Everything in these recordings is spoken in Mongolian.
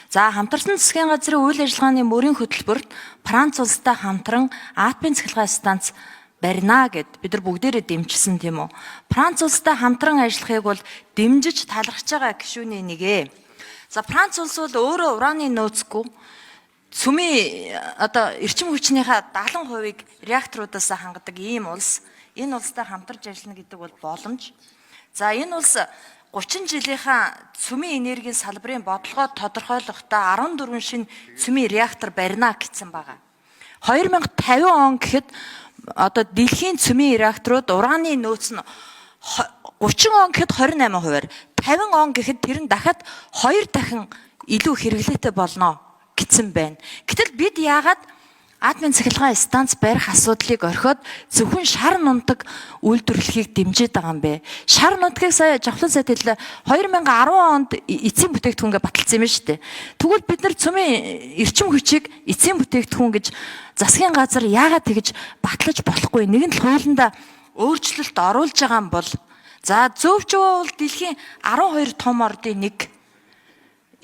За хамтарсан засгийн газрын үйл ажиллагааны мөрийн хөтөлбөрт Франц улстай хамтран атомын цахилгаан станц барина гэд бид нар бүгдээрээ дэмжсэн тийм үү. Франц улстай хамтран ажиллахыг бол дэмжиж талархж байгаа гишүүний нэгэ. За Франц улс бол өөрөө ураны нөөцгүй цөмийн эрчим хүчнийхээ 70%-ийг реакторуудаас хангадаг ийм улс. Энэ улстай хамтарч ажиллана гэдэг бол боломж. За энэ улс 30 жилийнхаа цөмийн энергийн салбарын бодлогоо тодорхойлохдоо 14 шинэ цөмийн реактор барина гэсэн байгаа. 2050 он гэхэд дэлхийн цөмийн реакторууд ураны нөөц нь 30 он гэхэд 28%, 50 он гэхэд тэр нь дахиад 2 дахин илүү хэрэглээтэй болно гэсэн байна. Гэтэл бид яагаад атомын цахилгаан станц барих асуудлыг орхиод зөвхөн шар нунтаг үйлдвэрлэхийг дэмжиж байгаа юм бэ? Шар нунтгийг сая жавхлан сайд хэллээ 2010 онд эцсийн бүтээгдэхүүнгээ баталсан юм шүү дээ. Тэгвэл бид нар цөмийн эрчим хүчийг эцсийн бүтээгдэхүүн гэж засгийн газар яагаад тэгж батлаж болохгүй? Нэг нь л хуулиндаа өөрчлөлт оруулж байгаа юм бол за зөвч бол дэлхийн 12 том ордын нэг.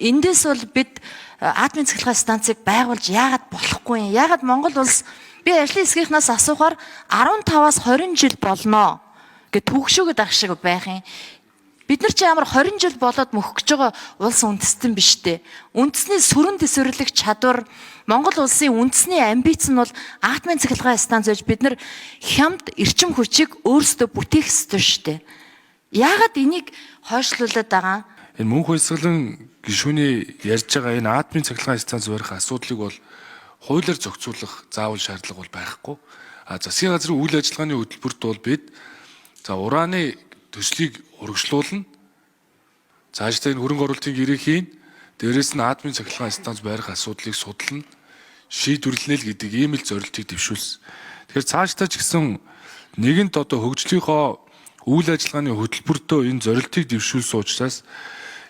Эндээс бол бид атомын цахилгаан станцыг байгуулж яагаад болохгүй юм? Яагаад Монгол улс би ажлын хэсгийнхнаас асуухаар 15-аас 20 жил болно гэж төгшөөгд ах шиг байх юм. Бид нар чи ямар 20 жил болоод мөхөх гэж байгаа улс үндэстэн биш дээ. Үндэсний сүрэн төсвөрлөх чадвар Монгол улсын үндэсний амбиц нь бол атомын цахилгаан станц гэж бид нар хямд эрчим хүчийг өөрсдөө бүтээх ёстой шүү дээ. Яагаад энийг хойшлуулад байгаа? Энэ мөнх баясгалан гишүүний ярьж байгаа энэ атомын цахилгаан станц барих асуудлыг бол хуулиар зохицуулах заавал шаардлага бол байхгүй. Засгийн газрын үйл ажиллагааны хөтөлбөрт бол бид ураны төслийг урагшлуулна. Цаашдаа энэ хөрөнгө оруулалтын гэрээ хийн. Дээрээс нь атомын цахилгаан станц барих асуудлыг судална. Шийдвэрлэнэ л гэдэг ийм л зорилтыг дэвшүүлсэн. Тэгэхээр цаашдаа ч гэсэн нэгэнт хөгжлийнхоо үйл ажиллагааны хөтөлбөртөө энэ зорилтыг дэвшүүлсэн учраас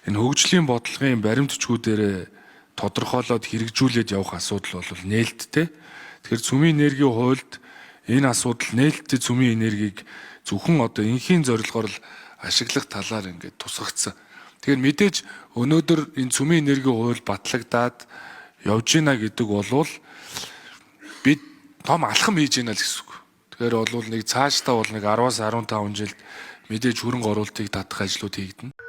энэ хөгжлийн бодлогын баримтчгүүдээр тодорхойлоод хэрэгжүүлээд явах асуудал бол нээлттэй. Тэгэхээр цөмийн энергийн хуульд энэ асуудал нээлттэй цөмийн энергийг зөвхөн энхийн зорилгоор л ашиглах талаар ингээд тусгагдсан. Тэгэхээр мэдээж өнөөдөр энэ цөмийн энергийн хууль батлагдаад явж гинэ гэдэг бол бид том алхам хийж гинэ л гэсэн үг. Тэгэхээр бол нэг цаашдаа бол нэг 10-аас 15 жилд мэдээж хөрөнгө оруулалтыг татах ажлууд хийгдэнэ.